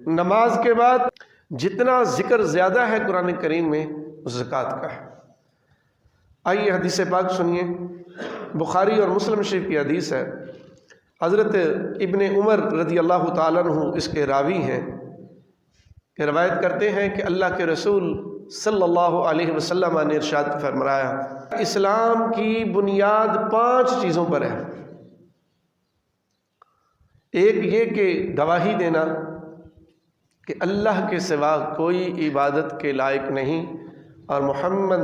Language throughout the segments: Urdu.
نماز کے بعد جتنا ذکر زیادہ ہے قرآن کریم میں زکوٰۃ کا ہے۔ آئیے حدیث پاک سنیے، بخاری اور مسلم شریف کی حدیث ہے۔ حضرت ابن عمر رضی اللہ تعالیٰ عنہ اس کے راوی ہیں کہ روایت کرتے ہیں کہ اللہ کے رسول صلی اللہ علیہ وسلم نے ارشاد فرمایا، اسلام کی بنیاد 5 چیزوں پر ہے۔ ایک یہ کہ گواہی دینا کہ اللہ کے سوا کوئی عبادت کے لائق نہیں اور محمد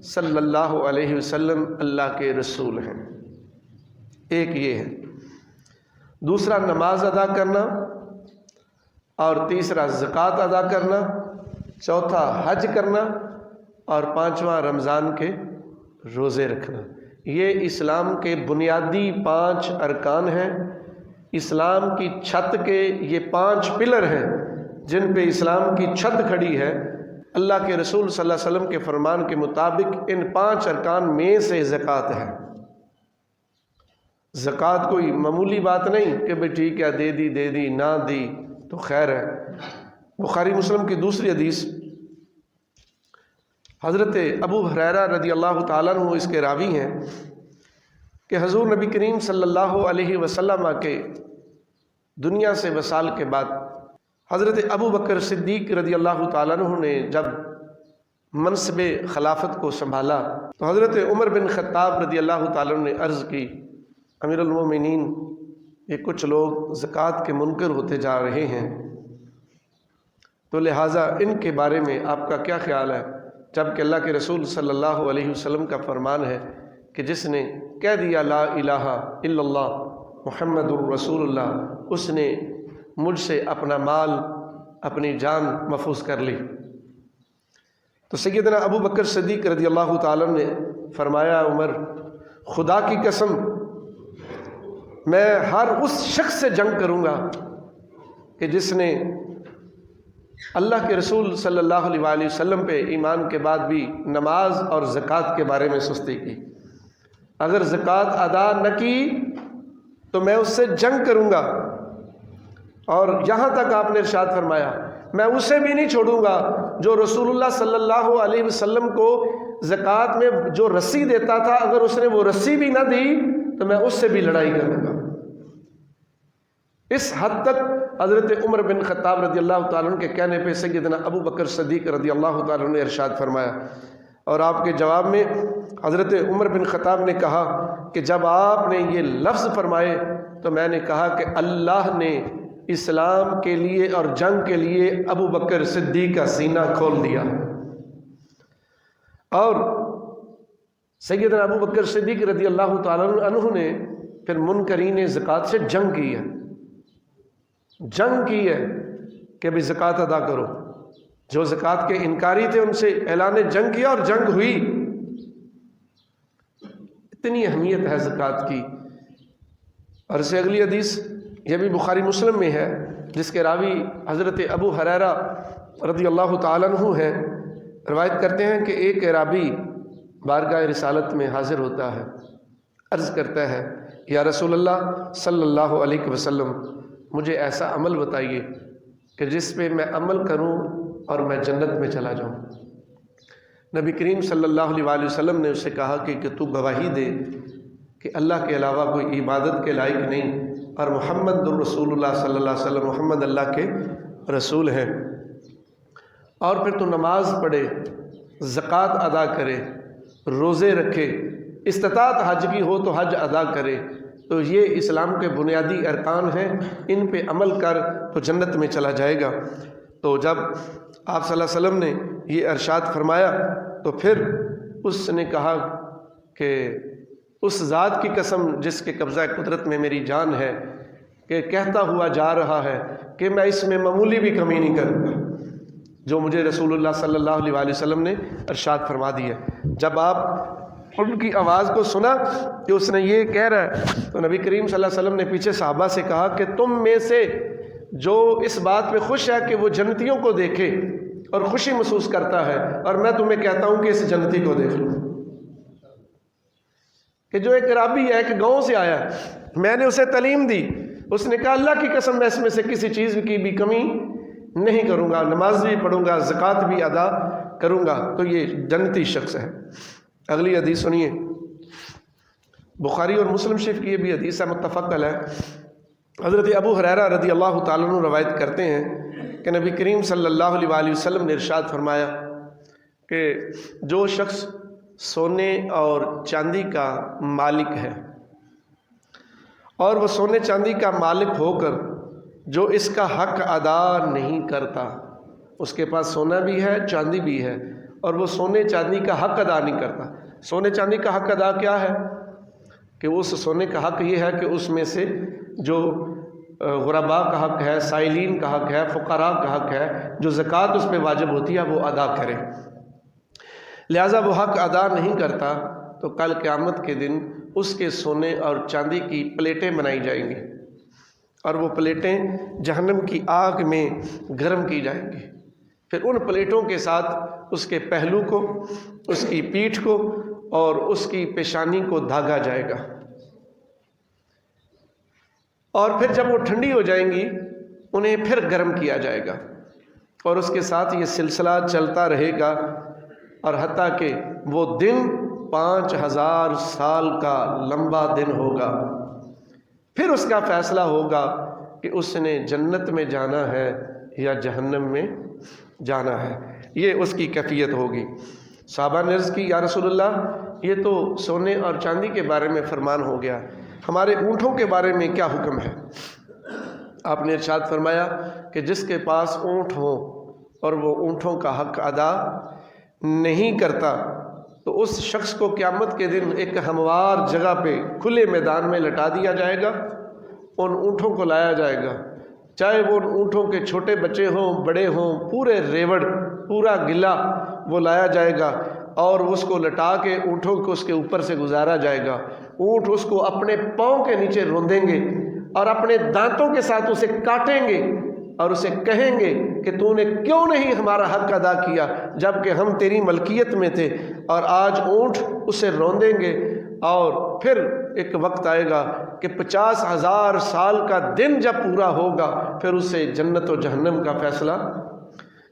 صلی اللہ علیہ وسلم اللہ کے رسول ہیں، ایک یہ ہے۔ دوسرا نماز ادا کرنا، اور تیسرا زکوٰۃ ادا کرنا، چوتھا حج کرنا، اور 5واں رمضان کے روزے رکھنا۔ یہ اسلام کے بنیادی 5 ارکان ہیں۔ اسلام کی چھت کے یہ 5 پلر ہیں جن پہ اسلام کی چھت کھڑی ہے۔ اللہ کے رسول صلی اللہ علیہ وسلم کے فرمان کے مطابق ان 5 ارکان میں سے زکوٰۃ ہے۔ زکوٰۃ کوئی معمولی بات نہیں کہ بھئی ٹھیک ہے دے دی نہ دی تو خیر ہے۔ بخاری مسلم کی دوسری حدیث، حضرت ابو ہریرہ رضی اللہ تعالیٰ عنہ اس کے راوی ہیں کہ حضور نبی کریم صلی اللہ علیہ وسلم کے دنیا سے وصال کے بعد حضرت ابو بکر صدیق رضی اللہ تعالیٰ عنہ نے جب منصب خلافت کو سنبھالا تو حضرت عمر بن خطاب رضی اللہ تعالیٰ عنہ نے عرض کی، امیر المومنین، یہ کچھ لوگ زکوٰۃ کے منکر ہوتے جا رہے ہیں، تو لہٰذا ان کے بارے میں آپ کا کیا خیال ہے؟ جبکہ اللہ کے رسول صلی اللہ علیہ وسلم کا فرمان ہے کہ جس نے کہہ دیا لا الہ الا اللہ محمد الرسول اللہ، اس نے مجھ سے اپنا مال اپنی جان محفوظ کر لی۔ تو سیدنا ابو بکر صدیق رضی اللہ تعالیٰ نے فرمایا، عمر، خدا کی قسم میں ہر اس شخص سے جنگ کروں گا کہ جس نے اللہ کے رسول صلی اللہ علیہ وآلہ وسلم پہ ایمان کے بعد بھی نماز اور زکوٰۃ کے بارے میں سستی کی۔ اگر زکوٰۃ ادا نہ کی تو میں اس سے جنگ کروں گا، اور یہاں تک آپ نے ارشاد فرمایا میں اسے بھی نہیں چھوڑوں گا جو رسول اللہ صلی اللہ علیہ وسلم کو زکوٰۃ میں جو رسی دیتا تھا، اگر اس نے وہ رسی بھی نہ دی تو میں اس سے بھی لڑائی کروں گا۔ اس حد تک حضرت عمر بن خطاب رضی اللہ تعالیٰ عنہ کے کہنے پہ سیدنا ابو بکر صدیق رضی اللہ تعالیٰ عنہ نے ارشاد فرمایا، اور آپ کے جواب میں حضرت عمر بن خطاب نے کہا کہ جب آپ نے یہ لفظ فرمائے تو میں نے کہا کہ اللہ نے اسلام کے لیے اور جنگ کے لیے ابو بکر صدیق کا سینہ کھول دیا۔ اور سیدنا ابو بکر صدیق رضی اللہ تعالیٰ عنہ نے پھر منکرین زکوٰۃ سے جنگ کی ہے، کہ بھی زکوٰۃ ادا کرو۔ جو زکوٰۃ کے انکاری تھے ان سے اعلان جنگ کیا اور جنگ ہوئی۔ اتنی اہمیت ہے زکوٰۃ کی۔ اور اسے اگلی حدیث یہ بھی بخاری مسلم میں ہے، جس کے راوی حضرت ابو ہریرہ رضی اللہ تعالیٰ عنہ ہیں۔ روایت کرتے ہیں کہ ایک اعرابی بارگاہ رسالت میں حاضر ہوتا ہے، عرض کرتا ہے، یا رسول اللہ صلی اللہ علیہ وسلم، مجھے ایسا عمل بتائیے کہ جس پہ میں عمل کروں اور میں جنت میں چلا جاؤں۔ نبی کریم صلی اللہ علیہ وآلہ وسلم نے اسے کہا کہ تو گواہی دے کہ اللہ کے علاوہ کوئی عبادت کے لائق نہیں اور محمد الرسول اللہ صلی اللہ علیہ وسلم محمد اللہ کے رسول ہیں، اور پھر تو نماز پڑھے، زکوٰۃ ادا کرے، روزے رکھے، استطاعت حج کی ہو تو حج ادا کرے۔ تو یہ اسلام کے بنیادی ارکان ہیں، ان پہ عمل کر تو جنت میں چلا جائے گا۔ تو جب آپ صلی اللہ علیہ وسلم نے یہ ارشاد فرمایا تو پھر اس نے کہا کہ اس ذات کی قسم جس کے قبضہ قدرت میں میری جان ہے، کہ کہتا ہوا جا رہا ہے کہ میں اس میں معمولی بھی کمی نہیں کروں گا جو مجھے رسول اللہ صلی اللہ علیہ وآلہ وسلم نے ارشاد فرما دی ہے۔ جب آپ ان کی آواز کو سنا کہ اس نے یہ کہہ رہا ہے تو نبی کریم صلی اللہ علیہ وسلم نے پیچھے صحابہ سے کہا کہ تم میں سے جو اس بات پہ خوش ہے کہ وہ جنتیوں کو دیکھے اور خوشی محسوس کرتا ہے، اور میں تمہیں کہتا ہوں کہ اس جنتی کو دیکھ لو، کہ جو ایک رابی ہے کہ گاؤں سے آیا ہے، میں نے اسے تعلیم دی، اس نے کہا اللہ کی قسم میں اس میں سے کسی چیز کی بھی کمی نہیں کروں گا، نماز بھی پڑھوں گا، زکوٰۃ بھی ادا کروں گا، تو یہ جنتی شخص ہے۔ اگلی حدیث سنیے، بخاری اور مسلم شریف کی یہ بھی حدیث ہے، متفق علیہ۔ حضرت ابو ہریرہ رضی اللہ تعالیٰ عنہ روایت کرتے ہیں کہ نبی کریم صلی اللہ علیہ وآلہ وسلم نے ارشاد فرمایا کہ جو شخص سونے اور چاندی کا مالک ہے، اور وہ سونے چاندی کا مالک ہو کر جو اس کا حق ادا نہیں کرتا، اس کے پاس سونا بھی ہے چاندی بھی ہے اور وہ سونے چاندی کا حق ادا نہیں کرتا۔ سونے چاندی کا حق ادا کیا ہے؟ کہ اس سونے کا حق یہ ہے کہ اس میں سے جو غرباء کا حق ہے، سائلین کا حق ہے، فقراء کا حق ہے، جو زکوٰۃ اس پہ واجب ہوتی ہے وہ ادا کرے۔ لہٰذا وہ حق ادا نہیں کرتا تو کل قیامت کے دن اس کے سونے اور چاندی کی پلیٹیں بنائی جائیں گی اور وہ پلیٹیں جہنم کی آگ میں گرم کی جائیں گی۔ پھر ان پلیٹوں کے ساتھ اس کے پہلو کو، اس کی پیٹھ کو اور اس کی پیشانی کو دھاگا جائے گا، اور پھر جب وہ ٹھنڈی ہو جائیں گی انہیں پھر گرم کیا جائے گا، اور اس کے ساتھ یہ سلسلہ چلتا رہے گا، اور حتیٰ کہ وہ دن 5000 سال کا لمبا دن ہوگا۔ پھر اس کا فیصلہ ہوگا کہ اس نے جنت میں جانا ہے یا جہنم میں جانا ہے۔ یہ اس کی کیفیت ہوگی۔ صحابہ نے عرض کی، یا رسول اللہ یہ تو سونے اور چاندی کے بارے میں فرمان ہو گیا، ہمارے اونٹوں کے بارے میں کیا حکم ہے؟ آپ نے ارشاد فرمایا کہ جس کے پاس اونٹ ہو اور وہ اونٹوں کا حق ادا نہیں کرتا تو اس شخص کو قیامت کے دن ایک ہموار جگہ پہ کھلے میدان میں لٹا دیا جائے گا، ان اونٹوں کو لایا جائے گا، چاہے وہ ان اونٹوں کے چھوٹے بچے ہوں بڑے ہوں، پورے ریوڑ پورا گلا وہ لایا جائے گا، اور اس کو لٹا کے اونٹوں کو اس کے اوپر سے گزارا جائے گا۔ اونٹ اس کو اپنے پاؤں کے نیچے روندیں گے اور اپنے دانتوں کے ساتھ اسے کاٹیں گے اور اسے کہیں گے کہ تو نے کیوں نہیں ہمارا حق ادا کیا جب کہ ہم تیری ملکیت میں تھے، اور آج اونٹ اسے روندیں گے، اور پھر ایک وقت آئے گا کہ 50,000 سال کا دن جب پورا ہوگا پھر اسے جنت و جہنم کا فیصلہ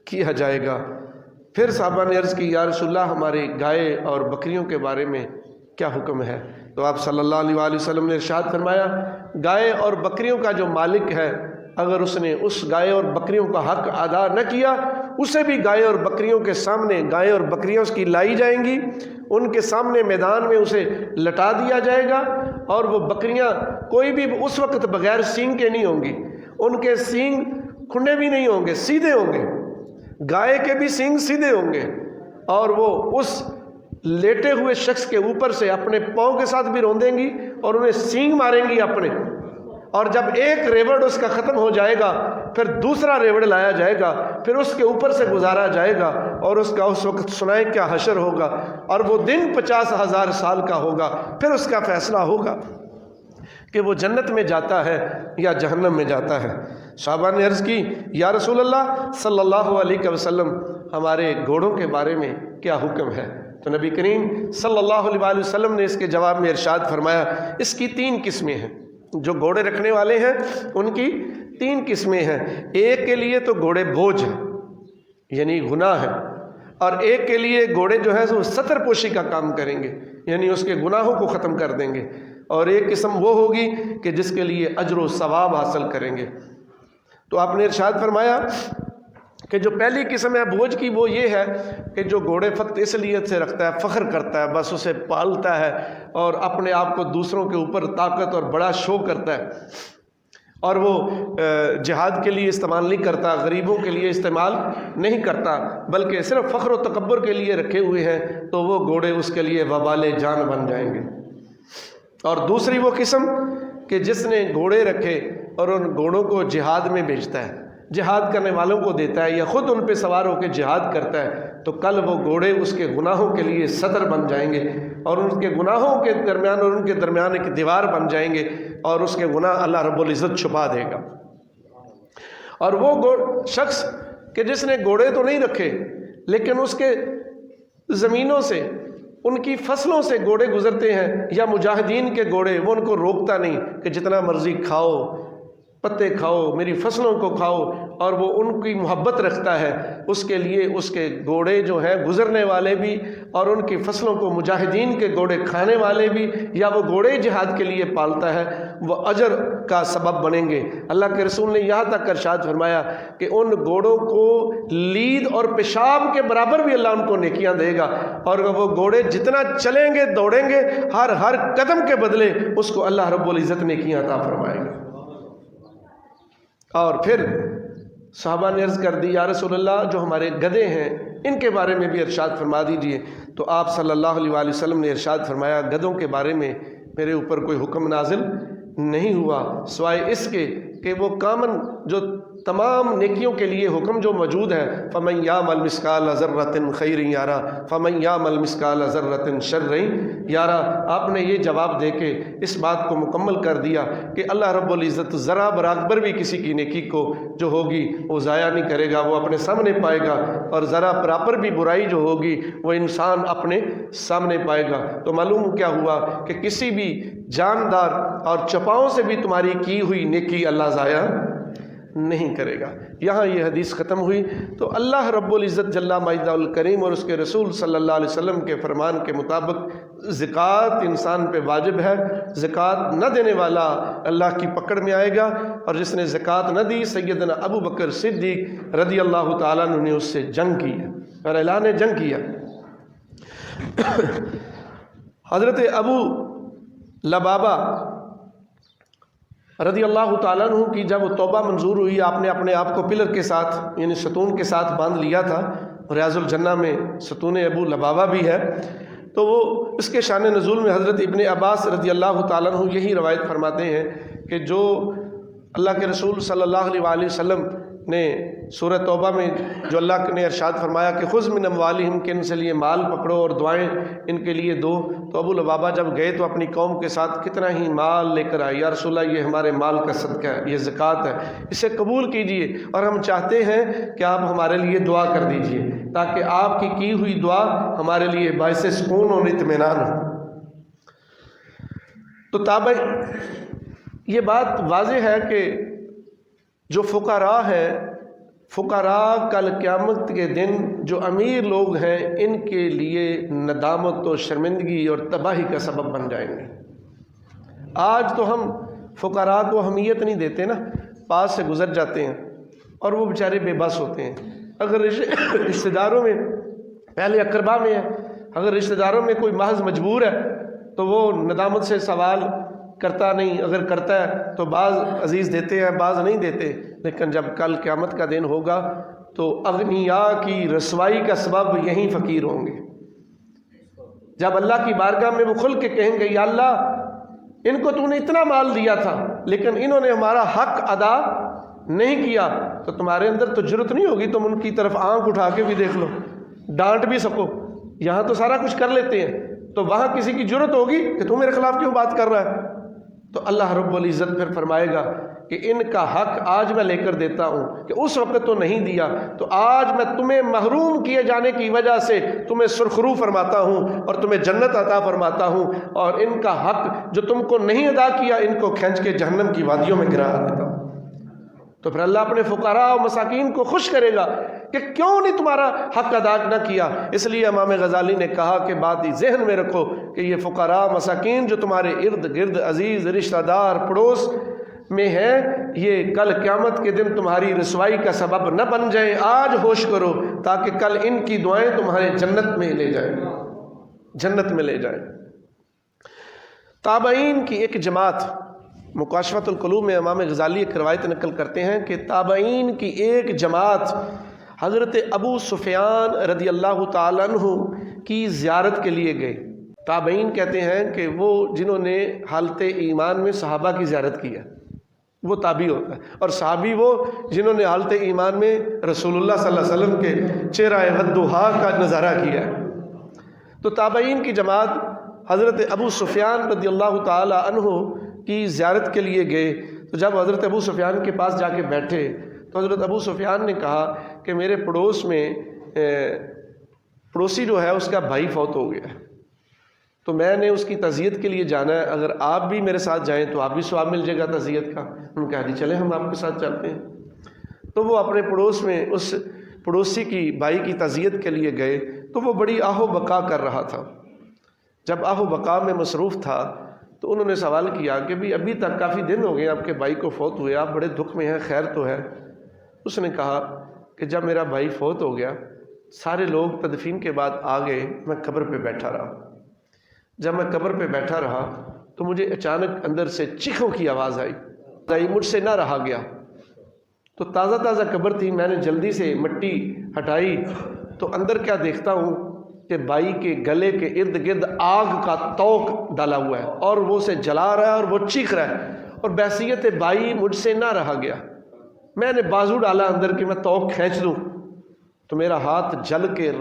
کیا جائے گا۔ پھر صحابہ نے عرض کی، یا رسول اللہ ہمارے گائے اور بکریوں کے بارے میں کیا حکم ہے؟ تو آپ صلی اللہ علیہ وآلہ وسلم نے ارشاد فرمایا، گائے اور بکریوں کا جو مالک ہے اگر اس نے اس گائے اور بکریوں کا حق ادا نہ کیا، اسے بھی گائے اور بکریوں کے سامنے گائے اور بکریاں اس کی لائی جائیں گی، ان کے سامنے میدان میں اسے لٹا دیا جائے گا، اور وہ بکریاں کوئی بھی اس وقت بغیر سینگ کے نہیں ہوں گی، ان کے سینگ کھنڈے بھی نہیں ہوں گے، سیدھے ہوں گے، گائے کے بھی سینگ سیدھے ہوں گے، اور وہ اس لیٹے ہوئے شخص کے اوپر سے اپنے پاؤں کے ساتھ بھی روندیں گی اور انہیں سینگ ماریں گی اپنے، اور جب ایک ریوڑ اس کا ختم ہو جائے گا پھر دوسرا ریوڑ لایا جائے گا، پھر اس کے اوپر سے گزارا جائے گا، اور اس کا اس وقت سنائے کیا حشر ہوگا، اور وہ دن 50,000 سال کا ہوگا۔ پھر اس کا فیصلہ ہوگا کہ وہ جنت میں جاتا ہے یا جہنم میں جاتا ہے۔ صحابہ نے عرض کی، یا رسول اللہ صلی اللہ علیہ وسلم ہمارے گھوڑوں کے بارے میں کیا حکم ہے؟ تو نبی کریم صلی اللہ علیہ وآلہ وسلم نے اس کے جواب میں ارشاد فرمایا، اس کی 3 قسمیں ہیں۔ جو گھوڑے رکھنے والے ہیں ان کی 3 قسمیں ہیں۔ ایک کے لیے تو گھوڑے بوجھ ہیں یعنی گناہ ہے، اور ایک کے لیے گھوڑے جو ہیں وہ ستر پوشی کا کام کریں گے یعنی اس کے گناہوں کو ختم کر دیں گے، اور ایک قسم وہ ہوگی کہ جس کے لیے اجر و ثواب حاصل کریں گے۔ تو آپ نے ارشاد فرمایا کہ جو پہلی قسم ہے بوجھ کی وہ یہ ہے کہ جو گھوڑے فقط اس لیے سے رکھتا ہے، فخر کرتا ہے، بس اسے پالتا ہے اور اپنے آپ کو دوسروں کے اوپر طاقت اور بڑا شو کرتا ہے، اور وہ جہاد کے لیے استعمال نہیں کرتا، غریبوں کے لیے استعمال نہیں کرتا، بلکہ صرف فخر و تکبر کے لیے رکھے ہوئے ہیں، تو وہ گھوڑے اس کے لیے وبال جان بن جائیں گے۔ اور دوسری وہ قسم کہ جس نے گھوڑے رکھے اور ان گھوڑوں کو جہاد میں بھیجتا ہے، جہاد کرنے والوں کو دیتا ہے یا خود ان پہ سوار ہو کے جہاد کرتا ہے، تو کل وہ گھوڑے اس کے گناہوں کے لیے سطر بن جائیں گے، اور ان کے گناہوں کے درمیان اور ان کے درمیان ایک دیوار بن جائیں گے، اور اس کے گناہ اللہ رب العزت چھپا دے گا۔ اور وہ شخص کہ جس نے گھوڑے تو نہیں رکھے لیکن اس کے زمینوں سے، ان کی فصلوں سے گھوڑے گزرتے ہیں، یا مجاہدین کے گھوڑے، وہ ان کو روکتا نہیں کہ جتنا مرضی کھاؤ پتے کھاؤ، میری فصلوں کو کھاؤ، اور وہ ان کی محبت رکھتا ہے، اس کے لیے اس کے گھوڑے جو ہیں گزرنے والے بھی، اور ان کی فصلوں کو مجاہدین کے گھوڑے کھانے والے بھی، یا وہ گھوڑے جہاد کے لیے پالتا ہے، وہ اجر کا سبب بنیں گے۔ اللہ کے رسول نے یہاں تک ارشاد فرمایا کہ ان گھوڑوں کو لید اور پیشاب کے برابر بھی اللہ ان کو نیکیاں دے گا، اور وہ گھوڑے جتنا چلیں گے دوڑیں گے، ہر قدم کے بدلے اس کو اللہ رب العزت نیکیاں عطا فرمائے گا۔ اور پھر صحابہ نے عرض کر دی یا رسول اللہ جو ہمارے گدھے ہیں ان کے بارے میں بھی ارشاد فرما دیجئے۔ تو آپ صلی اللہ علیہ وآلہ وسلم نے ارشاد فرمایا گدھوں کے بارے میں میرے اوپر کوئی حکم نازل نہیں ہوا سوائے اس کے کہ وہ کامن جو تمام نیکیوں کے لیے حکم جو موجود ہے، فَمَنْ يَعْمَلْ مِثْقَالَ ذَرَّةٍ خَيْرٍ يَرَهُ وَمَنْ يَعْمَلْ مِثْقَالَ ذَرَّةٍ شَرٍّ يَرَهُ۔ آپ نے یہ جواب دے کے اس بات کو مکمل کر دیا کہ اللہ رب العزت ذرا برابر بھی کسی کی نیکی کو جو ہوگی وہ ضائع نہیں کرے گا، وہ اپنے سامنے پائے گا، اور ذرا برابر بھی برائی جو ہوگی وہ انسان اپنے سامنے پائے گا۔ تو معلوم کیا ہوا کہ کسی بھی جاندار اور چپاؤں سے بھی تمہاری کی ہوئی نیکی اللہ ضائع نہیں کرے گا۔ یہاں یہ حدیث ختم ہوئی۔ تو اللہ رب العزت جل مجدہ الکریم اور اس کے رسول صلی اللہ علیہ وسلم کے فرمان کے مطابق زکوٰۃ انسان پہ واجب ہے۔ زکوٰۃ نہ دینے والا اللہ کی پکڑ میں آئے گا، اور جس نے زکوٰۃ نہ دی سیدنا ابو بکر صدیق رضی اللہ تعالیٰ عنہ نے اس سے جنگ کی ہے اور اعلان جنگ کیا۔ حضرت ابو لبابہ رضی اللہ تعالیٰ عنہ کی جب توبہ منظور ہوئی، آپ نے اپنے آپ کو پلر کے ساتھ یعنی ستون کے ساتھ باندھ لیا تھا، ریاض الجنہ میں ستون ابو لبابہ بھی ہے، تو وہ اس کے شان نزول میں حضرت ابن عباس رضی اللہ تعالیٰ عنہ یہی روایت فرماتے ہیں کہ جو اللہ کے رسول صلی اللہ علیہ وآلہ وسلم نے سورہ توبہ میں جو اللہ نے ارشاد فرمایا کہ خذ من اموالہم کہ ان سے لیے مال پکڑو اور دعائیں ان کے لیے دو، تو ابو لبابہ جب گئے تو اپنی قوم کے ساتھ کتنا ہی مال لے کر آئے، یا رسول اللہ یہ ہمارے مال کا صدقہ ہے، یہ زکوٰۃ ہے، اسے قبول کیجئے، اور ہم چاہتے ہیں کہ آپ ہمارے لیے دعا کر دیجئے تاکہ آپ کی ہوئی دعا ہمارے لیے باعث سکون اور اطمینان ہو۔ تو یہ بات واضح ہے کہ جو فقراء ہیں، فقراء کل قیامت کے دن جو امیر لوگ ہیں ان کے لیے ندامت و شرمندگی اور تباہی کا سبب بن جائیں گے۔ آج تو ہم فقراء کو اہمیت نہیں دیتے نا، پاس سے گزر جاتے ہیں اور وہ بیچارے بے بس ہوتے ہیں۔ اگر رشتہ داروں میں پہلے اقربا میں ہے، اگر رشتہ داروں میں کوئی محض مجبور ہے تو وہ ندامت سے سوال کرتا نہیں، اگر کرتا ہے تو بعض عزیز دیتے ہیں بعض نہیں دیتے، لیکن جب کل قیامت کا دن ہوگا تو اغنیاء کی رسوائی کا سبب یہی فقیر ہوں گے۔ جب اللہ کی بارگاہ میں وہ کھل کے کہیں گے یا اللہ ان کو تو نے اتنا مال دیا تھا لیکن انہوں نے ہمارا حق ادا نہیں کیا، تو تمہارے اندر تو جرت نہیں ہوگی تم ان کی طرف آنکھ اٹھا کے بھی دیکھ لو، ڈانٹ بھی سکو، یہاں تو سارا کچھ کر لیتے ہیں، تو وہاں کسی کی جرت ہوگی کہ تم میرے خلاف کیوں بات کر رہا ہے؟ تو اللہ رب العزت پھر فرمائے گا کہ ان کا حق آج میں لے کر دیتا ہوں کہ اس وقت تو نہیں دیا، تو آج میں تمہیں محروم کیے جانے کی وجہ سے تمہیں سرخرو فرماتا ہوں اور تمہیں جنت عطا فرماتا ہوں، اور ان کا حق جو تم کو نہیں ادا کیا ان کو کھینچ کے جہنم کی وادیوں میں گرا دیتا ہوں۔ تو پھر اللہ اپنے فقراء و مساکین کو خوش کرے گا کہ کیوں نہیں تمہارا حق ادا نہ کیا۔ اس لیے امام غزالی نے کہا کہ بات ہی ذہن میں رکھو کہ یہ فقراء مساکین جو تمہارے ارد گرد عزیز رشتہ دار پڑوس میں ہیں، یہ کل قیامت کے دن تمہاری رسوائی کا سبب نہ بن جائیں۔ آج ہوش کرو تاکہ کل ان کی دعائیں تمہارے جنت میں لے جائیں، جنت میں لے جائیں۔ تابعین کی ایک جماعت، مکاشفۃ القلوب میں امام غزالی ایک روایت نقل کرتے ہیں کہ تابعین کی ایک جماعت حضرت ابو سفیان رضی اللہ تعالیٰ عنہ کی زیارت کے لیے گئے۔ تابعین کہتے ہیں کہ وہ جنہوں نے حالت ایمان میں صحابہ کی زیارت کی ہے وہ تابعی ہوتا ہے، اور صحابی وہ جنہوں نے حالت ایمان میں رسول اللہ صلی اللہ علیہ وسلم کے چہرہ والضحیٰ کا نظارہ کیا ہے۔ تو تابعین کی جماعت حضرت ابو سفیان رضی اللہ تعالی عنہ کی زیارت کے لیے گئے، تو جب حضرت ابو سفیان کے پاس جا کے بیٹھے تو حضرت ابو سفیان نے کہا کہ میرے پڑوس میں پڑوسی جو ہے اس کا بھائی فوت ہو گیا ہے، تو میں نے اس کی تعزیت کے لیے جانا ہے، اگر آپ بھی میرے ساتھ جائیں تو آپ بھی ثواب مل جائے گا تعزیت کا۔ انہوں نے کہا جی چلیں ہم آپ کے ساتھ چلتے ہیں۔ تو وہ اپنے پڑوس میں اس پڑوسی کی بھائی کی تعزیت کے لیے گئے تو وہ بڑی آہ و بکا کر رہا تھا۔ جب آہ و بکا میں مصروف تھا تو انہوں نے سوال کیا کہ بھی ابھی تک کافی دن ہو گئے آپ کے بھائی کو فوت ہوئے، آپ بڑے دکھ میں ہیں، خیر تو ہے؟ اس نے کہا کہ جب میرا بھائی فوت ہو گیا سارے لوگ تدفین کے بعد آ گئے، میں قبر پہ بیٹھا رہا۔ جب میں قبر پہ بیٹھا رہا تو مجھے اچانک اندر سے چیخوں کی آواز آئی، مجھ سے نہ رہا گیا۔ تو تازہ تازہ قبر تھی، میں نے جلدی سے مٹی ہٹائی تو اندر کیا دیکھتا ہوں کہ بھائی کے گلے کے ارد گرد آگ کا توق ڈالا ہوا ہے اور وہ اسے جلا رہا ہے اور وہ چیخ رہا ہے، اور بحیثیت بھائی مجھ سے نہ رہا گیا۔ میں نے بازو ڈالا اندر کہ میں توق کھینچ دوں تو میرا ہاتھ جل کے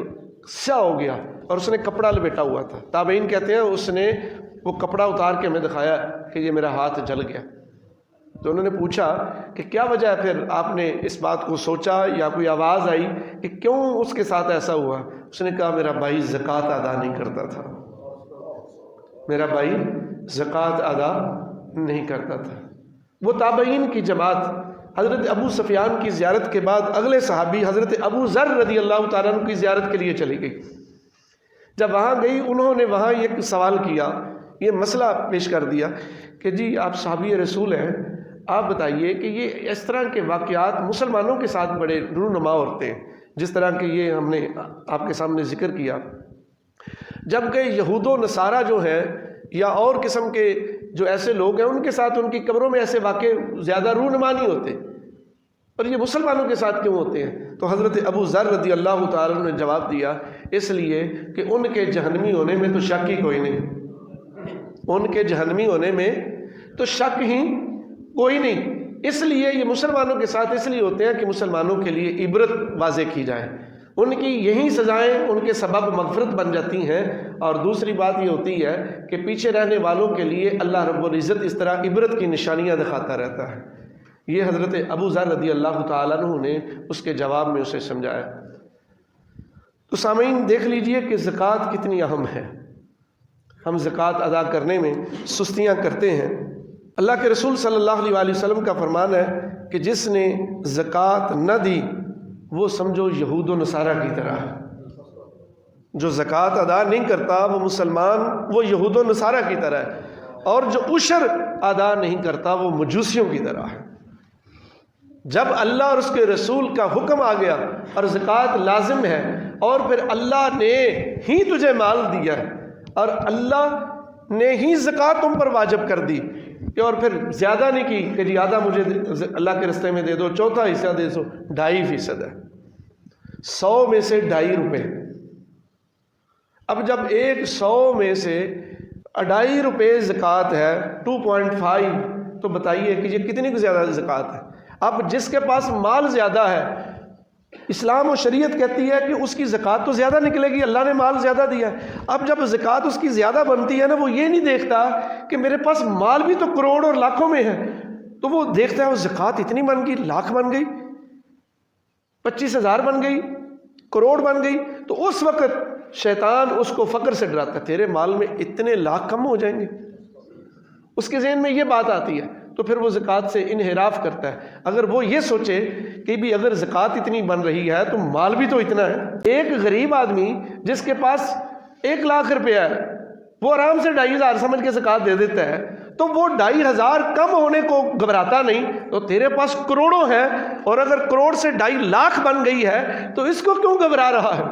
سیاہ ہو گیا اور اس نے کپڑا لپیٹا ہوا تھا۔ تابعین کہتے ہیں اس نے وہ کپڑا اتار کے ہمیں دکھایا کہ یہ میرا ہاتھ جل گیا۔ تو انہوں نے پوچھا کہ کیا وجہ ہے، پھر آپ نے اس بات کو سوچا یا کوئی آواز آئی کہ کیوں اس کے ساتھ ایسا ہوا؟ اس نے کہا میرا بھائی زکوٰۃ ادا نہیں کرتا تھا، میرا بھائی زکوٰۃ ادا نہیں کرتا تھا۔ وہ تابعین کی جماعت حضرت ابو سفیان کی زیارت کے بعد اگلے صحابی حضرت ابو ذر رضی اللہ تعالیٰ عنہ کی زیارت کے لیے چلی گئی۔ جب وہاں گئی انہوں نے وہاں ایک سوال کیا، یہ مسئلہ پیش کر دیا کہ جی آپ صحابی رسول ہیں، آپ بتائیے کہ یہ اس طرح کے واقعات مسلمانوں کے ساتھ بڑے رونما ہوتے ہیں، جس طرح کہ یہ ہم نے آپ کے سامنے ذکر کیا، جبکہ یہود و نصارہ جو ہیں یا اور قسم کے جو ایسے لوگ ہیں ان کے ساتھ ان کی قبروں میں ایسے واقع زیادہ رونما نہیں ہوتے، اور یہ مسلمانوں کے ساتھ کیوں ہوتے ہیں؟ تو حضرت ابو ذر رضی اللہ تعالیٰ عنہ نے جواب دیا، اس لیے کہ ان کے جہنمی ہونے میں تو شک ہی کوئی نہیں، ان کے جہنمی ہونے میں تو شک ہی کوئی نہیں۔ اس لیے یہ مسلمانوں کے ساتھ اس لیے ہوتے ہیں کہ مسلمانوں کے لیے عبرت واضح کی جائے، ان کی یہی سزائیں ان کے سبب مغفرت بن جاتی ہیں۔ اور دوسری بات یہ ہوتی ہے کہ پیچھے رہنے والوں کے لیے اللہ رب العزت اس طرح عبرت کی نشانیاں دکھاتا رہتا ہے۔ یہ حضرت ابو ذر رضی اللہ تعالیٰ عنہ نے اس کے جواب میں اسے سمجھایا۔ تو سامعین دیکھ لیجئے کہ زکوٰۃ کتنی اہم ہے۔ ہم زکوٰۃ ادا کرنے میں سستیاں کرتے ہیں۔ اللہ کے رسول صلی اللہ علیہ وسلم کا فرمان ہے کہ جس نے زکوٰۃ نہ دی وہ سمجھو یہود و نصارہ کی طرح ہے۔ جو زکوٰۃ ادا نہیں کرتا وہ مسلمان، وہ یہود و نصارہ کی طرح ہے، اور جو عشر ادا نہیں کرتا وہ مجوسیوں کی طرح ہے۔ جب اللہ اور اس کے رسول کا حکم آ گیا اور زکوٰۃ لازم ہے، اور پھر اللہ نے ہی تجھے مال دیا ہے اور اللہ نے ہی زکوٰۃ تم پر واجب کر دی، اور پھر زیادہ نہیں کی کہ جی آدھا مجھے اللہ کے رستے میں دے دو، چوتھا حصہ دے دو، 2.5% ہے، 100 میں سے 2.5 روپے۔ اب جب 100 میں سے 2.5 روپے زکوٰۃ ہے، 2.5، تو بتائیے کہ یہ کتنی زیادہ زکوٰۃ ہے۔ اب جس کے پاس مال زیادہ ہے، اسلام و شریعت کہتی ہے کہ اس کی زکوٰۃ تو زیادہ نکلے گی، اللہ نے مال زیادہ دیا ہے۔ اب جب زکوٰۃ اس کی زیادہ بنتی ہے نا، وہ یہ نہیں دیکھتا کہ میرے پاس مال بھی تو کروڑ اور لاکھوں میں ہے، تو وہ دیکھتا ہے وہ زکوٰۃ اتنی بن گئی، لاکھ بن گئی، 25,000 بن گئی، کروڑ بن گئی، تو اس وقت شیطان اس کو فقر سے ڈراتا ہے، تیرے مال میں اتنے لاکھ کم ہو جائیں گے، اس کے ذہن میں یہ بات آتی ہے، تو پھر وہ زکوٰۃ سے انحراف کرتا ہے۔ اگر وہ یہ سوچے کہ بھی اگر زکوٰۃ اتنی بن رہی ہے تو مال بھی تو اتنا ہے، ایک غریب آدمی جس کے پاس 1 لاکھ روپیہ ہے وہ آرام سے 2,500 سمجھ کے زکوٰۃ دے دیتا ہے، تو وہ 2,500 کم ہونے کو گھبراتا نہیں، تو تیرے پاس کروڑوں ہیں اور اگر کروڑ سے 2.5 لاکھ بن گئی ہے تو اس کو کیوں گھبرا رہا ہے؟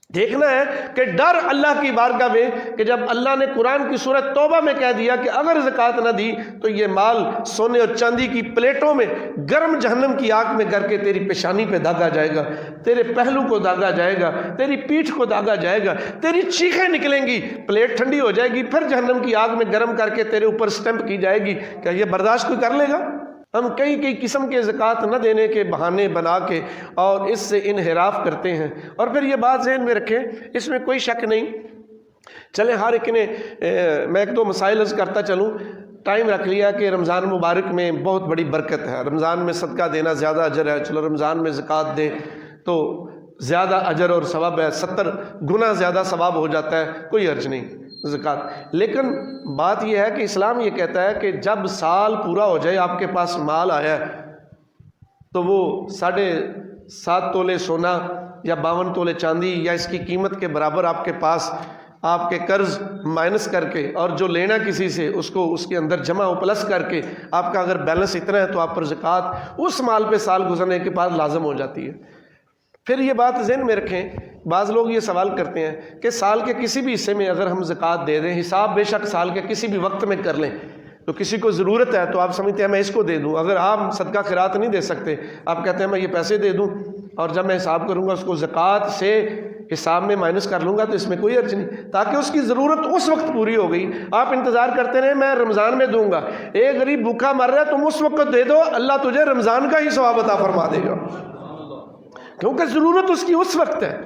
دیکھنا ہے کہ ڈر اللہ کی بارگاہ میں کہ جب اللہ نے قرآن کی سورۃ توبہ میں کہہ دیا کہ اگر زکوٰۃ نہ دی تو یہ مال سونے اور چاندی کی پلیٹوں میں گرم جہنم کی آگ میں کر کے تیری پیشانی پہ داغا جائے گا، تیرے پہلو کو داغا جائے گا، تیری پیٹھ کو داغا جائے گا، تیری چیخیں نکلیں گی، پلیٹ ٹھنڈی ہو جائے گی، پھر جہنم کی آگ میں گرم کر کے تیرے اوپر سٹمپ کی جائے گی۔ کیا یہ برداشت کوئی کر لے گا؟ ہم کئی قسم کے زکوٰۃ نہ دینے کے بہانے بنا کے اور اس سے انحراف کرتے ہیں، اور پھر یہ بات ذہن میں رکھیں، اس میں کوئی شک نہیں۔ چلیں ہر ایک نے میں 1-2 مسائل عرض کرتا چلوں، ٹائم رکھ لیا کہ رمضان مبارک میں بہت بڑی برکت ہے، رمضان میں صدقہ دینا زیادہ اجر ہے، چلو رمضان میں زکوٰۃ دیں تو زیادہ اجر اور ثواب ہے، 70 گنا زیادہ ثواب ہو جاتا ہے، کوئی حرج نہیں۔ زکوٰۃ۔ لیکن بات یہ ہے کہ اسلام یہ کہتا ہے کہ جب سال پورا ہو جائے، آپ کے پاس مال آیا ہے، تو وہ 7.5 تولے سونا یا 52 تولے چاندی یا اس کی قیمت کے برابر آپ کے پاس، آپ کے قرض مائنس کر کے اور جو لینا کسی سے اس کو اس کے اندر جمع و پلس کر کے آپ کا اگر بیلنس اتنا ہے تو آپ پر زکوٰۃ اس مال پہ سال گزرنے کے بعد لازم ہو جاتی ہے۔ پھر یہ بات ذہن میں رکھیں، بعض لوگ یہ سوال کرتے ہیں کہ سال کے کسی بھی حصے میں اگر ہم زکوٰۃ دے دیں، حساب بے شک سال کے کسی بھی وقت میں کر لیں، تو کسی کو ضرورت ہے تو آپ سمجھتے ہیں میں اس کو دے دوں۔ اگر آپ صدقہ خیرات نہیں دے سکتے، آپ کہتے ہیں میں یہ پیسے دے دوں اور جب میں حساب کروں گا اس کو زکوٰۃ سے حساب میں مائنس کر لوں گا تو اس میں کوئی حرج نہیں، تاکہ اس کی ضرورت اس وقت پوری ہو گئی۔ آپ انتظار کرتے رہے میں رمضان میں دوں گا، ایک غریب بھوکا مر رہا ہے، تم اس وقت دے دو، اللہ تجھے رمضان کا ہی ثواب عطا فرما دے گا، کیونکہ ضرورت اس کی اس وقت ہے۔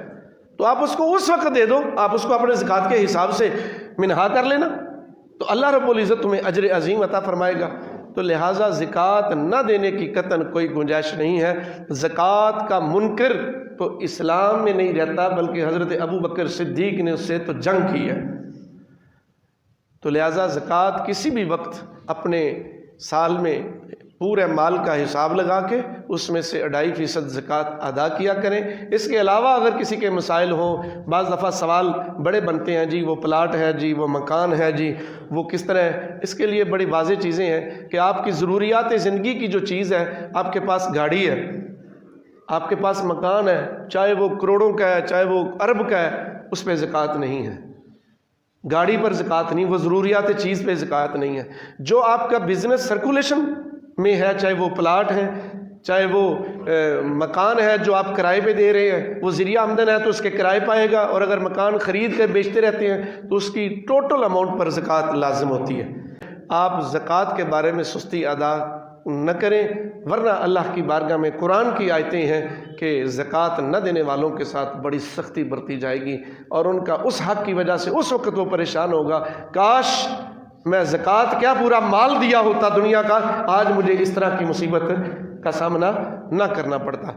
تو آپ اس کو اس وقت دے دو، آپ اس کو اپنے زکوٰۃ کے حساب سے منہا کر لینا، تو اللہ رب العزت تمہیں اجر عظیم عطا فرمائے گا۔ تو لہٰذا زکوٰۃ نہ دینے کی قطعاً کوئی گنجائش نہیں ہے۔ زکوٰۃ کا منکر تو اسلام میں نہیں رہتا، بلکہ حضرت ابو بکر صدیق نے اس سے تو جنگ کی ہے۔ تو لہٰذا زکوٰۃ کسی بھی وقت اپنے سال میں پورے مال کا حساب لگا کے اس میں سے 2.5% زکوٰۃ ادا کیا کریں۔ اس کے علاوہ اگر کسی کے مسائل ہوں، بعض دفعہ سوال بڑے بنتے ہیں، جی وہ پلاٹ ہے، جی وہ مکان ہے، جی وہ کس طرح ہے، اس کے لیے بڑی واضح چیزیں ہیں کہ آپ کی ضروریات زندگی کی جو چیز ہے، آپ کے پاس گاڑی ہے، آپ کے پاس مکان ہے، چاہے وہ کروڑوں کا ہے، چاہے وہ ارب کا ہے، اس پہ زکوٰۃ نہیں ہے، گاڑی پر زکوٰۃ نہیں، وہ ضروریات چیز پہ زکوٰۃ نہیں ہے۔ جو آپ کا بزنس سرکولیشن میں ہے، چاہے وہ پلاٹ ہے، چاہے وہ مکان ہے جو آپ کرائے پہ دے رہے ہیں، وہ ذریعہ آمدن ہے تو اس کے کرائے پائے گا، اور اگر مکان خرید کر بیچتے رہتے ہیں تو اس کی ٹوٹل اماؤنٹ پر زکوٰۃ لازم ہوتی ہے۔ آپ زکوٰۃ کے بارے میں سستی ادا نہ کریں، ورنہ اللہ کی بارگاہ میں قرآن کی آیتیں ہیں کہ زکوٰۃ نہ دینے والوں کے ساتھ بڑی سختی برتی جائے گی، اور ان کا اس حق کی وجہ سے اس وقت وہ پریشان ہوگا، کاش میں زکوٰۃ کیا پورا مال دیا ہوتا دنیا کا، آج مجھے اس طرح کی مصیبت کا سامنا نہ کرنا پڑتا۔